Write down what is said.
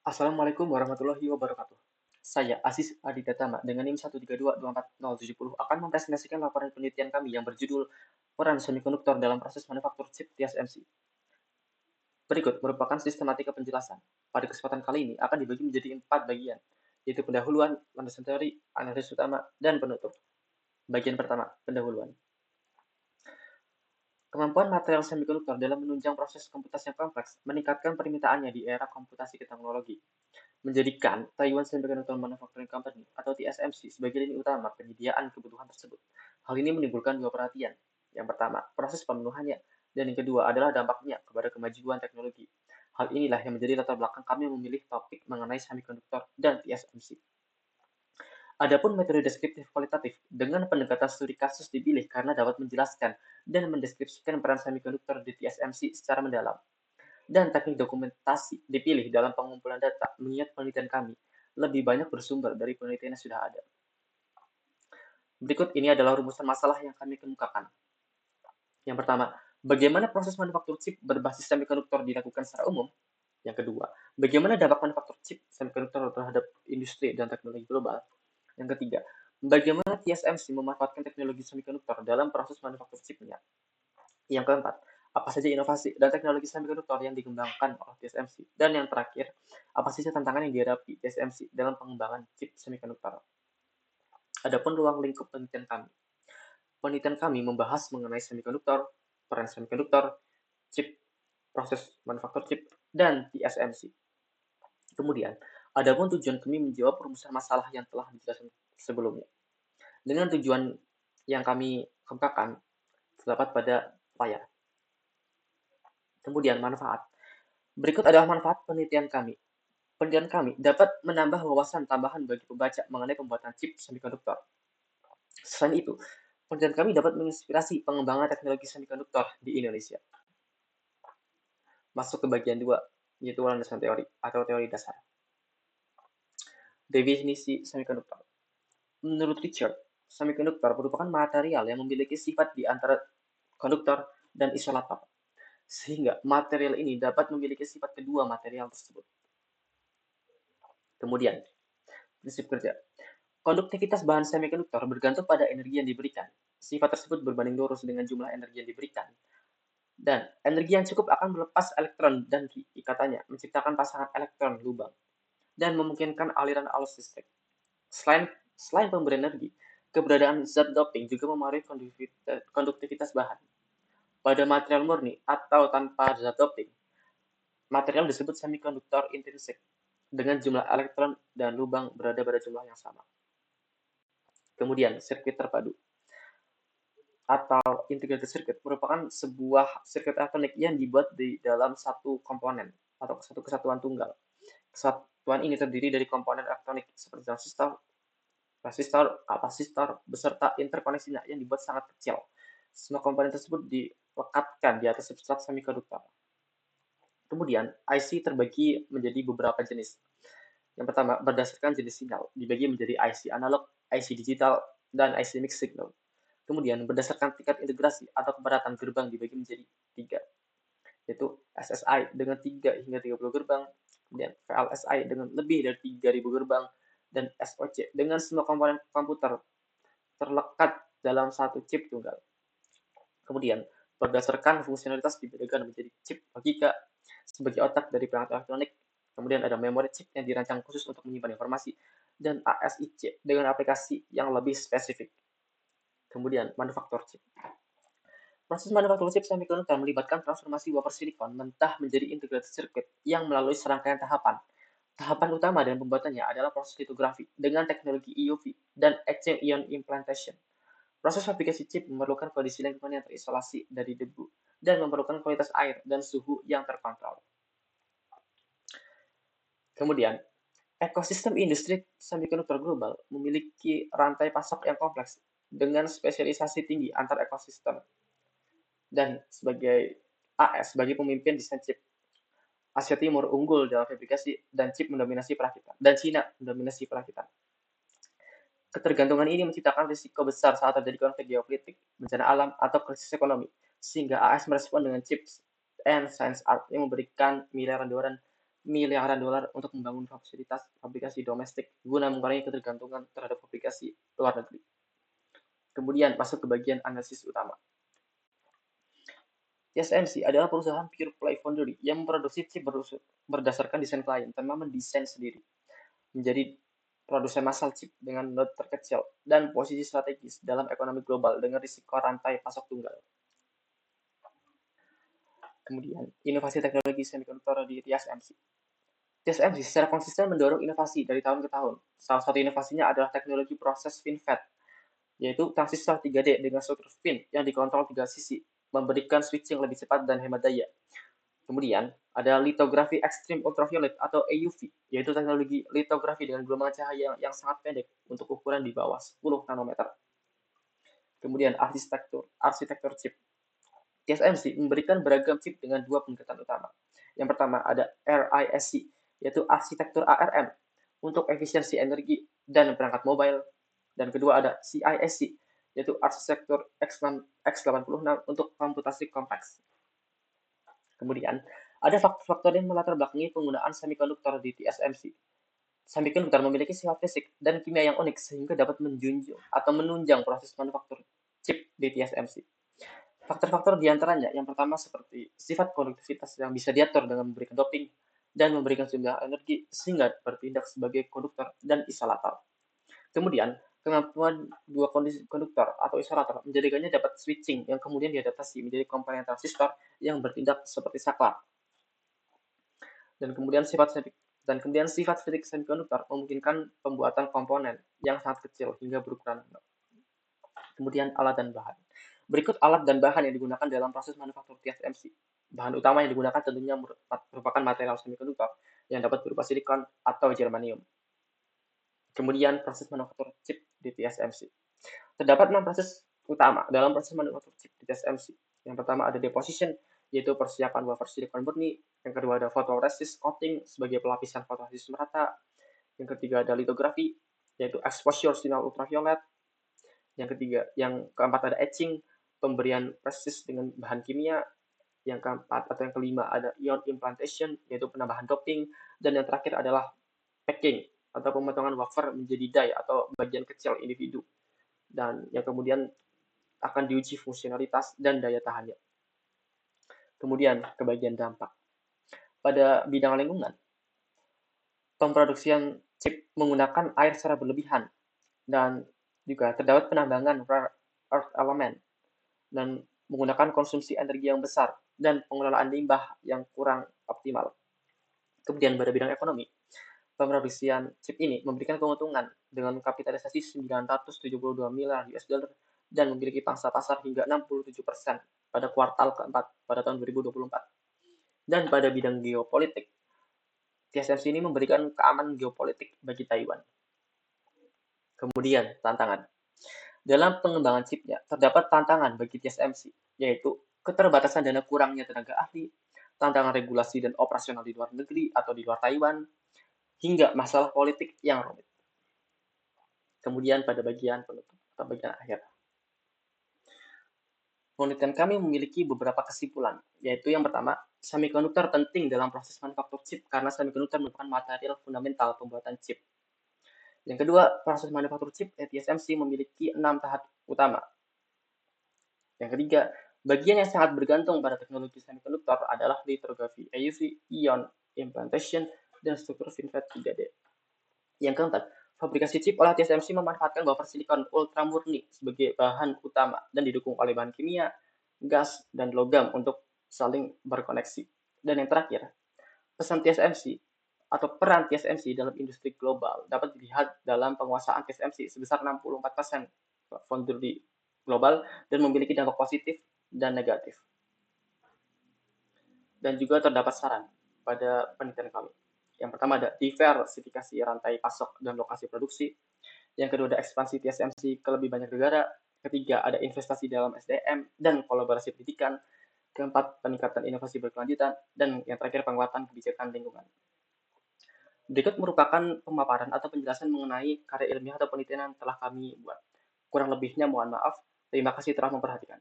Assalamualaikum warahmatullahi wabarakatuh. Saya Aziz Aditama dengan NIM 1322470 akan mempresentasikan laporan penelitian kami yang berjudul Peran Semikonduktor dalam Proses Manufaktur Chip TSMC. Berikut merupakan sistematika penjelasan. Pada kesempatan kali ini akan dibagi menjadi 4 bagian, yaitu pendahuluan, landasan teori, analisis utama, dan penutup. Bagian pertama, pendahuluan. Kemampuan material semikonduktor dalam menunjang proses komputasi yang kompleks meningkatkan permintaannya di era komputasi ke teknologi, menjadikan Taiwan Semiconductor Manufacturing Company atau TSMC sebagai lini utama penyediaan kebutuhan tersebut. Hal ini menimbulkan dua perhatian. Yang pertama, proses pemenuhannya, dan yang kedua adalah dampaknya kepada kemajuan teknologi. Hal inilah yang menjadi latar belakang kami memilih topik mengenai semikonduktor dan TSMC. Adapun metode deskriptif kualitatif, dengan pendekatan studi kasus dipilih karena dapat menjelaskan dan mendeskripsikan peran semikonduktor di TSMC secara mendalam. Dan teknik dokumentasi dipilih dalam pengumpulan data, mengingat penelitian kami lebih banyak bersumber dari penelitian yang sudah ada. Berikut ini adalah rumusan masalah yang kami kemukakan. Yang pertama, bagaimana proses manufaktur chip berbasis semikonduktor dilakukan secara umum? Yang kedua, bagaimana dampak manufaktur chip semikonduktor terhadap industri dan teknologi global? Yang ketiga, bagaimana TSMC memanfaatkan teknologi semikonduktor dalam proses manufaktur chipnya? Yang keempat, apa saja inovasi dan teknologi semikonduktor yang dikembangkan oleh TSMC? Dan yang terakhir, apa saja tantangan yang dihadapi TSMC dalam pengembangan chip semikonduktor? Adapun ruang lingkup penelitian kami. Penelitian kami membahas mengenai semikonduktor, peran semikonduktor, chip, proses manufaktur chip, dan TSMC. Kemudian, adapun tujuan kami menjawab rumusan masalah yang telah dijelaskan sebelumnya. Dengan tujuan yang kami kemukakan terdapat pada layar. Kemudian manfaat. Berikut adalah manfaat penelitian kami. Penelitian kami dapat menambah wawasan tambahan bagi pembaca mengenai pembuatan chip semikonduktor. Selain itu, penelitian kami dapat menginspirasi pengembangan teknologi semikonduktor di Indonesia. Masuk ke bagian 2, yaitu landasan teori atau teori dasar. Definisi semikonduktor. Menurut Richard, semikonduktor merupakan material yang memiliki sifat di antara konduktor dan isolator, sehingga material ini dapat memiliki sifat kedua material tersebut. Kemudian, prinsip kerja. Konduktivitas bahan semikonduktor bergantung pada energi yang diberikan. Sifat tersebut berbanding lurus dengan jumlah energi yang diberikan. Dan energi yang cukup akan melepas elektron dan ikatannya, menciptakan pasangan elektron lubang, dan memungkinkan aliran arus listrik. Selain pemberian energi, keberadaan zat doping juga memengaruhi konduktivitas bahan. Pada material murni atau tanpa zat doping, material disebut semikonduktor intrinsik, dengan jumlah elektron dan lubang berada pada jumlah yang sama. Kemudian, sirkuit terpadu atau integrated circuit merupakan sebuah sirkuit elektronik yang dibuat di dalam satu komponen atau satu kesatuan tunggal. Kesatuan ini terdiri dari komponen elektronik seperti transistor, resistor, kapasitor, beserta interkoneksinya yang dibuat sangat kecil. Semua komponen tersebut dilekatkan di atas substrat semikonduktor. Kemudian, IC terbagi menjadi beberapa jenis. Yang pertama, berdasarkan jenis sinyal, dibagi menjadi IC analog, IC digital, dan IC mixed signal. Kemudian, berdasarkan tingkat integrasi atau kepadatan gerbang dibagi menjadi 3, yaitu SSI dengan 3 hingga 30 gerbang, kemudian VLSI dengan lebih dari 3.000 gerbang, dan SOC dengan semua komponen komputer terlekat dalam satu chip tunggal. Kemudian, berdasarkan fungsionalitas dibedakan menjadi chip logika sebagai otak dari perangkat elektronik. Kemudian ada memory chip yang dirancang khusus untuk menyimpan informasi, dan ASIC dengan aplikasi yang lebih spesifik. Kemudian, manufaktur chip. Proses manufaktur chip semikonduktor melibatkan transformasi wafer silikon mentah menjadi integrated circuit yang melalui serangkaian tahapan. Tahapan utama dalam pembuatannya adalah proses litografi dengan teknologi EUV dan etching ion implantation. Proses fabrikasi chip memerlukan kondisi lingkungan yang terisolasi dari debu dan memerlukan kualitas air dan suhu yang terkontrol. Kemudian, ekosistem industri semikonduktor global memiliki rantai pasok yang kompleks dengan spesialisasi tinggi antar ekosistem. Dan sebagai AS, sebagai pemimpin desain chip, Asia Timur unggul dalam fabrikasi dan chip mendominasi perakitan, dan Cina mendominasi perakitan. Ketergantungan ini menciptakan risiko besar saat terjadi konflik geopolitik, bencana alam, atau krisis ekonomi, sehingga AS merespon dengan chips and science art yang memberikan miliaran dolar miliaran dolar untuk membangun fasilitas aplikasi domestik guna mengurangi ketergantungan terhadap aplikasi luar negeri. Kemudian masuk ke bagian analisis utama. TSMC adalah perusahaan pure play foundry yang memproduksi chip berdasarkan desain klien tanpa mendesain sendiri, menjadi produsen massal chip dengan node terkecil dan posisi strategis dalam ekonomi global dengan risiko rantai pasok tunggal. Kemudian, inovasi teknologi semikonduktor di TSMC. TSMC secara konsisten mendorong inovasi dari tahun ke tahun. Salah satu inovasinya adalah teknologi proses FinFET, yaitu transistor 3D dengan struktur fin yang dikontrol 3 sisi, memberikan switching lebih cepat dan hemat daya. Kemudian, ada litografi ekstrim ultraviolet atau EUV, yaitu teknologi litografi dengan gelombang cahaya yang sangat pendek untuk ukuran di bawah 10 nanometer. Kemudian, arsitektur chip. TSMC memberikan beragam chip dengan dua pendekatan utama. Yang pertama ada RISC, yaitu arsitektur ARM untuk efisiensi energi dan perangkat mobile. Dan kedua ada CISC, yaitu arsitektur X86 untuk komputasi kompleks. Kemudian, ada faktor-faktor yang melatar belakangi penggunaan semikonduktor di TSMC. Semikonduktor memiliki sifat fisik dan kimia yang unik sehingga dapat menjunjung atau menunjang proses manufaktur chip di TSMC. Faktor-faktor diantaranya yang pertama seperti sifat konduktivitas yang bisa diatur dengan memberikan doping dan memberikan sumber energi sehingga bertindak sebagai konduktor dan isolator. Kemudian, kemampuan dua kondisi konduktor atau isolator menjadikannya dapat switching yang kemudian diadaptasi menjadi komponen transistor yang bertindak seperti saklar. Dan kemudian sifat fisik semikonduktor memungkinkan pembuatan komponen yang sangat kecil hingga berukuran nano. Kemudian alat dan bahan. Berikut alat dan bahan yang digunakan dalam proses manufaktur TSMC. Bahan utama yang digunakan tentunya merupakan material semikonduktor yang dapat berupa silikon atau germanium. Kemudian proses manufaktur chip di TSMC. Terdapat 6 proses utama dalam proses manufaktur chip di TSMC. Yang pertama ada deposition, yaitu persiapan wafer silikon murni. Yang kedua ada photoresist coating sebagai pelapisan fotoresist merata. Yang ketiga ada litografi, yaitu exposure sinar ultraviolet. Yang keempat ada etching, pemberian resist dengan bahan kimia. Yang keempat atau yang kelima ada ion implantation, yaitu penambahan doping. Dan yang terakhir adalah packing atau pemotongan wafer menjadi die atau bagian kecil individu. Dan yang kemudian akan diuji fungsionalitas dan daya tahannya. Kemudian ke bagian dampak. Pada bidang lingkungan, pemproduksian chip menggunakan air secara berlebihan dan juga terdapat penambangan rare earth element dan menggunakan konsumsi energi yang besar dan pengelolaan limbah yang kurang optimal. Kemudian pada bidang ekonomi, pemproduksian chip ini memberikan keuntungan dengan kapitalisasi 972 miliar US dollar dan memiliki pangsa pasar hingga 67% pada kuartal keempat pada tahun 2024. Dan pada bidang geopolitik, TSMC ini memberikan keamanan geopolitik bagi Taiwan. Kemudian tantangan. Dalam pengembangan chipnya, terdapat tantangan bagi TSMC, yaitu keterbatasan dana kurangnya tenaga ahli, tantangan regulasi dan operasional di luar negeri atau di luar Taiwan, hingga masalah politik yang rumit. Kemudian pada bagian penutup atau bagian akhir. Penelitian kami memiliki beberapa kesimpulan, yaitu yang pertama, semikonduktor penting dalam proses manufaktur chip karena semikonduktor merupakan material fundamental pembuatan chip. Yang kedua, proses manufaktur chip TSMC memiliki 6 tahap utama. Yang ketiga, bagian yang sangat bergantung pada teknologi semikonduktor adalah litografi EUV, ion implantation, dan struktur FinFET 3D. Yang keempat, fabrikasi chip oleh TSMC memanfaatkan wafer silikon ultra murni sebagai bahan utama dan didukung oleh bahan kimia, gas, dan logam untuk saling berkoneksi. Dan yang terakhir, pesan TSMC atau peran TSMC dalam industri global dapat dilihat dalam penguasaan TSMC sebesar 64% foundry global dan memiliki dampak positif dan negatif. Dan juga terdapat saran pada penelitian kami. Yang pertama ada diversifikasi rantai pasok dan lokasi produksi. Yang kedua ada ekspansi TSMC ke lebih banyak negara. Ketiga ada investasi dalam SDM dan kolaborasi pendidikan. Keempat, peningkatan inovasi berkelanjutan. Dan yang terakhir, penguatan kebijakan lingkungan. Berikut merupakan pemaparan atau penjelasan mengenai karya ilmiah atau penelitian yang telah kami buat. Kurang lebihnya mohon maaf. Terima kasih telah memperhatikan.